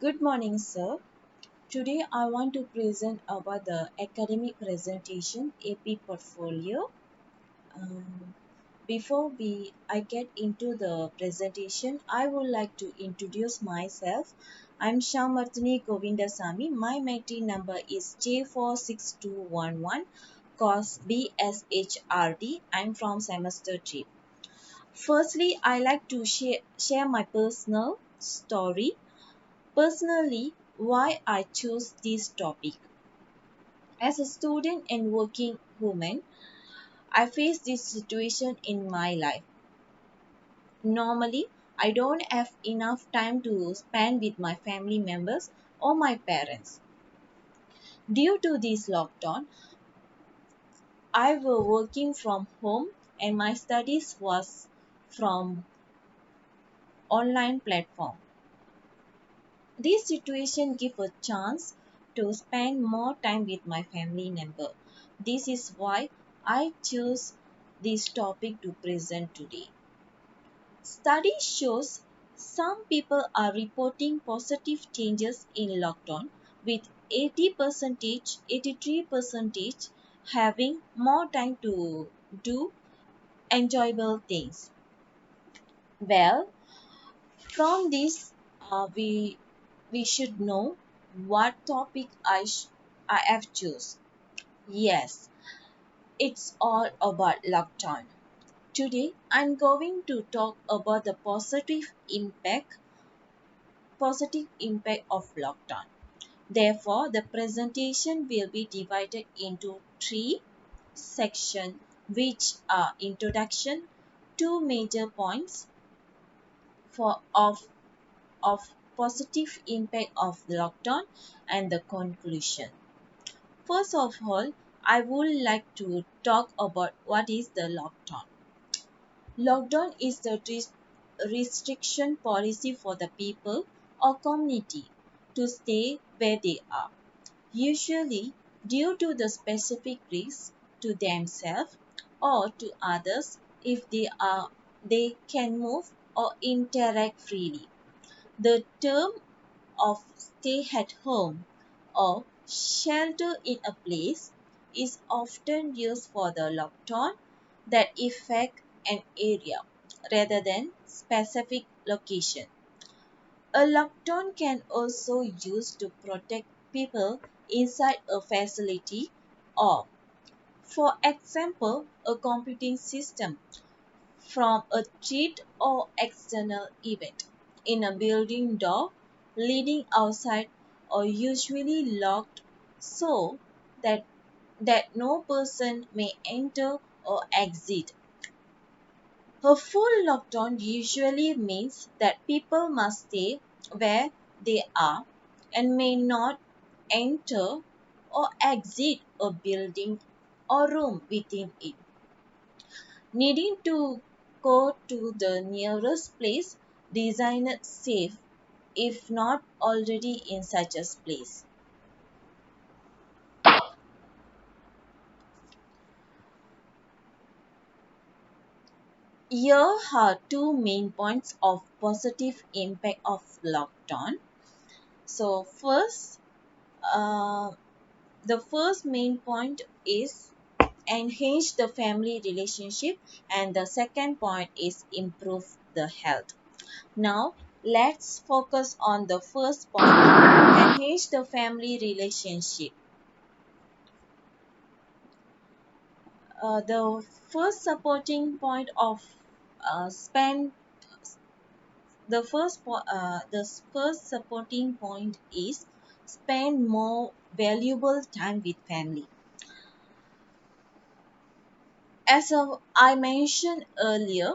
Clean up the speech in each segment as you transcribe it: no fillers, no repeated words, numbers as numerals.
Good morning, sir. Today I want to present about the academic presentation AP portfolio. Um, before I get into the presentation, I would like to introduce myself. I'm Shamardhani Govindasamy. My MATI number is J46211 cos BSHRD. I'm from semester 3. Firstly, I like to share my personal story. Personally, why I chose this topic. As a student and working woman, I face this situation in my life. Normally, I don't have enough time to spend with my family members or my parents. Due to this lockdown, I was working from home and my studies was from online platform. This situation gives a chance to spend more time with my family member. This is why I choose this topic to present today. Study shows some people are reporting positive changes in lockdown with 83% having more time to do enjoyable things. Well, from this we should know what topic I have choose. Yes, it's all about lockdown. Today I'm going to talk about the positive impact of lockdown. Therefore, the presentation will be divided into three sections, which are introduction, two major points for of positive impact of lockdown, and the conclusion. First of all, I would like to talk about what is the lockdown. Lockdown is the restriction policy for the people or community to stay where they are, usually due to the specific risk to themselves or to others if they can move or interact freely. The term of stay at home or shelter in a place is often used for the lockdown that affect an area rather than specific location. A lockdown can also used to protect people inside a facility or, for example, a computing system from a threat or external event. In a building door leading outside or usually locked so that no person may enter or exit. A full lockdown usually means that people must stay where they are and may not enter or exit a building or room within it, needing to go to the nearest place designed safe if not already in such a place. Here are two main points of positive impact of lockdown. So uh, the first main point is enhance the family relationship, and the second point is improve the health. Now let's focus on the first point, enhance the family relationship. The first supporting point of spend the first supporting point is spend more valuable time with family. I mentioned earlier,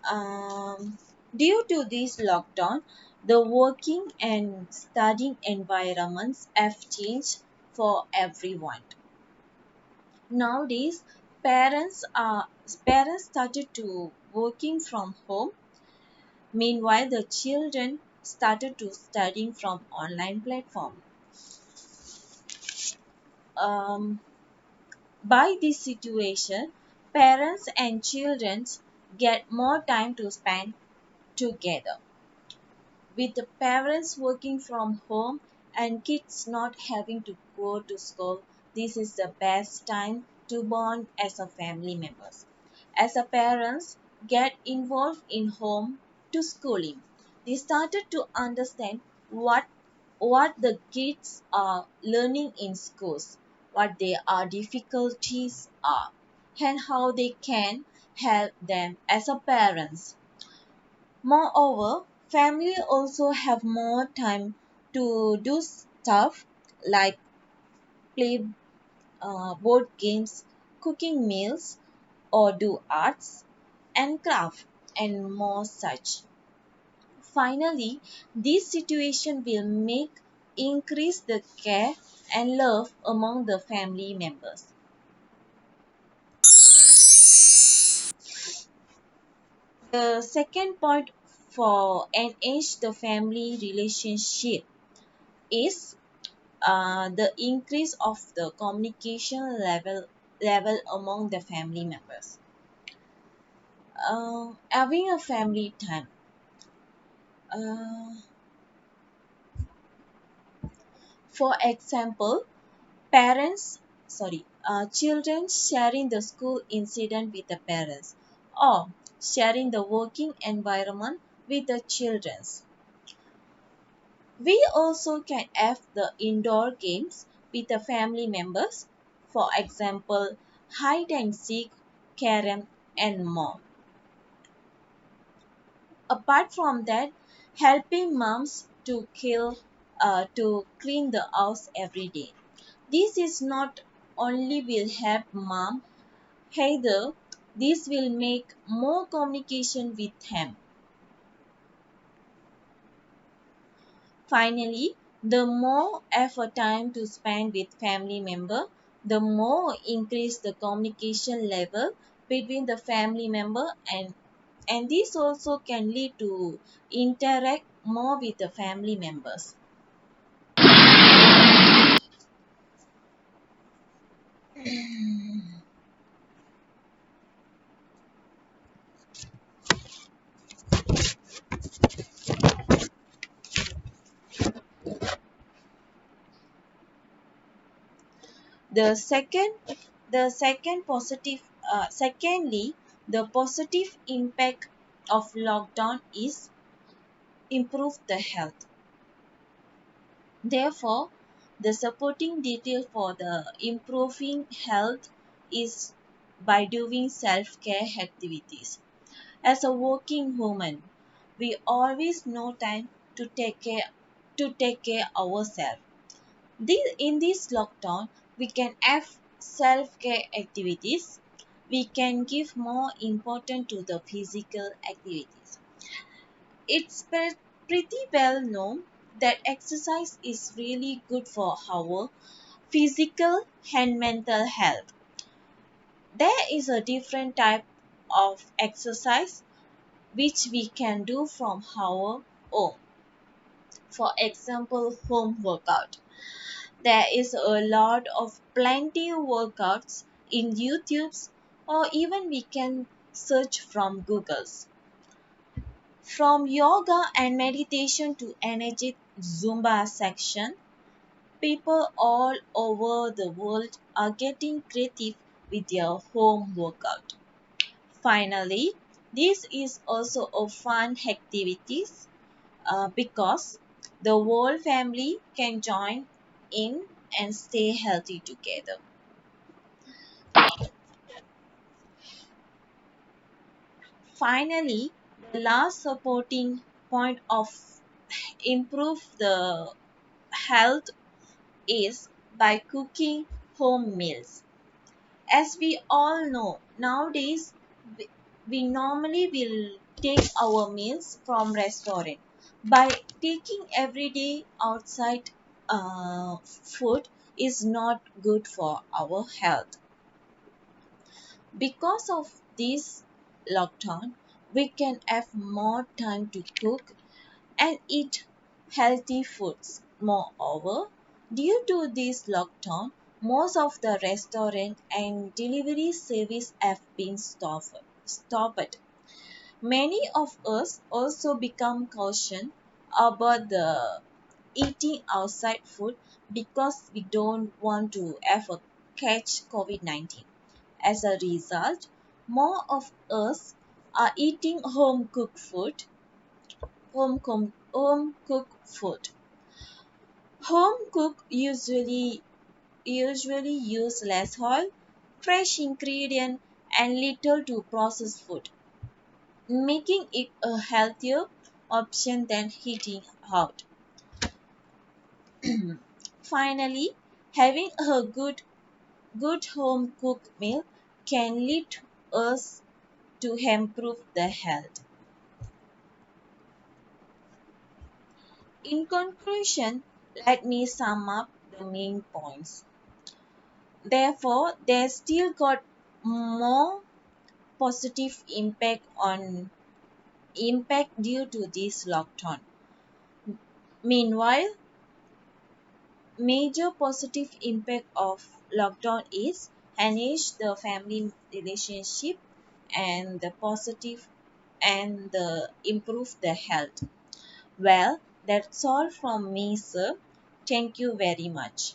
um, due to this lockdown, the working and studying environments have changed for everyone. Nowadays, parents started to working from home. Meanwhile, the children started to studying from online platform. Um, by this situation, parents and children get more time to spend together. with the parents working from home and kids not having to go to school, this is the best time to bond as a family members. As a parents get involved in home to schooling, they started to understand what the kids are learning in schools, what their difficulties are, and how they can help them as a parents. Moreover, family also have more time to do stuff like play board games, cooking meals, or do arts and craft and more such. Finally, this situation will make increase the care and love among the family members. The second point for enhance the family relationship is the increase of the communication level among the family members. Having a family time. Uh, for example, parents, children sharing the school incident with the parents, or sharing the working environment with the children. We also can have the indoor games with the family members, for example, hide and seek, carom, and more. Apart from that, helping moms to clean the house every day. This is not only will help mom, either this will make more communication with him. Finally, the more effort time to spend with family member, the more increase the communication level between the family member, and this also can lead to interact more with the family members. The second, secondly, the positive impact of lockdown is improve the health. Therefore, the supporting detail for the improving health is by doing self-care activities. As a working woman, we always know time to take care ourselves. In this lockdown, we can have self-care activities. We can give more importance to the physical activities. It's pretty well known that exercise is really good for our physical and mental health. There is a different type of exercise which we can do from our home. For example, home workout. There is a lot of plenty of workouts in YouTube's, or even we can search from Google's. From yoga and meditation to energetic Zumba section, people all over the world are getting creative with their home workout. Finally, this is also a fun activity because the whole family can join in and stay healthy together. Finally, the last supporting point of improve the health is by cooking home meals. As we all know, nowadays we, we normally will take our meals from restaurant. By taking everyday outside food is not good for our health. Because of this lockdown, we can have more time to cook and eat healthy foods. Moreover, due to this lockdown, most of the restaurant and delivery service have been stopped. Many of us also become cautious about the eating outside food because we don't want to ever catch COVID-19. As a result, more of us are eating home cooked food. Home cook usually use less oil, fresh ingredient and little to processed food, making it a healthier option than eating out. Finally, having a good home cooked meal can lead us to improve the health. In conclusion, let me sum up the main points. Therefore, there's still got more positive impact due to this lockdown. Meanwhile, major positive impact of lockdown is enhance the family relationship and the positive and the improve the health. Well, that's all from me, sir. Thank you very much.